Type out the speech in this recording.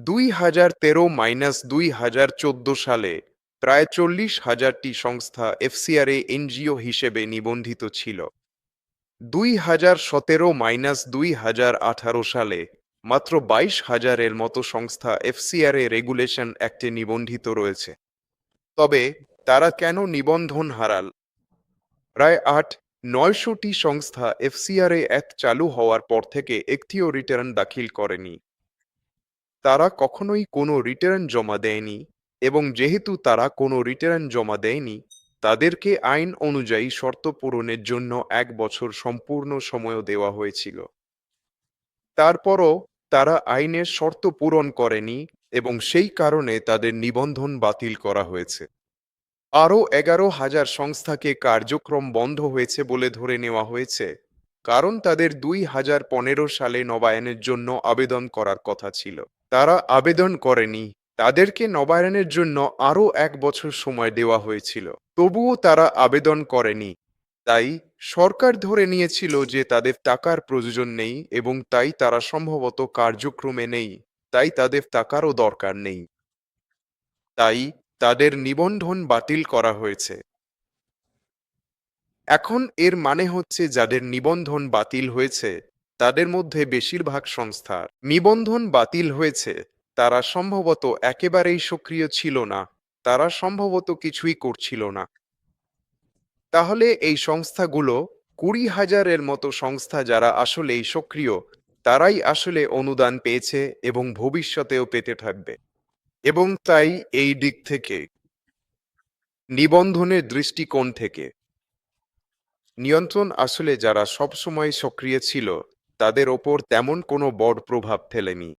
2013-2014 সালে প্রায় 40,000টি সংস্থা এফসিআরএ এনজিও হিসেবে নিবন্ধিত ছিল। 2017-2018 সালে মাত্র 22,000-এর মতো সংস্থা এফসিআরএ রেগুলেশন অ্যাক্টে নিবন্ধিত রয়েছে। তবে তারা কেন নিবন্ধন হারাল? প্রায় 900টি সংস্থা এফসিআরএ অ্যাক্ট চালু হওয়ার পর থেকে একটিও রিটার্ন দাখিল করেনি। তারা কখনোই কোনো রিটার্ন জমা দেয়নি, এবং যেহেতু তারা কোনো রিটার্ন জমা দেয়নি, তাদেরকে আইন অনুযায়ী শর্ত পূরণের জন্য 1 বছর সম্পূর্ণ সময় দেওয়া হয়েছিল। তারপরও তারা আইনের শর্ত পূরণ করেনি, এবং সেই কারণে তাদের নিবন্ধন বাতিল করা হয়েছে। আরও 11,000 সংস্থাকে কার্যক্রম বন্ধ হয়েছে বলে ধরে নেওয়া হয়েছে, কারণ তাদের 2015 সালে নবায়নের জন্য আবেদন করার কথা ছিল। তারা আবেদন করেনি, তাদেরকে নবায়নের জন্য আরও 1 বছর সময় দেওয়া হয়েছিল, তবুও তারা আবেদন করেনি। তাই সরকার ধরে নিয়েছিল যে তাদের টাকার প্রয়োজন নেই, এবং তাই তারা সম্ভবত কার্যক্রমে নেই, তাই তাদের টাকারও দরকার নেই। তাই তাদের নিবন্ধন বাতিল করা হয়েছে। এখন এর মানে হচ্ছে যাদের নিবন্ধন বাতিল হয়েছে তাদের মধ্যে বেশিরভাগ সংস্থার নিবন্ধন বাতিল হয়েছে, তারা সম্ভবত একেবারেই সক্রিয় ছিল না, তারা সম্ভবত কিছুই করছিল না। তাহলে এই সংস্থাগুলো 20,000-এর মতো সংস্থা যারা আসলেই সক্রিয়, তারাই আসলে অনুদান পেয়েছে এবং ভবিষ্যতেও পেতে থাকবে। এবং তাই এই দিক থেকে, নিবন্ধনের দৃষ্টিকোণ থেকে, নিয়ন্ত্রণ আসলে যারা সবসময় সক্রিয় ছিল তাদের ওপর তেমন কোনো বড় প্রভাব ফেলেনি।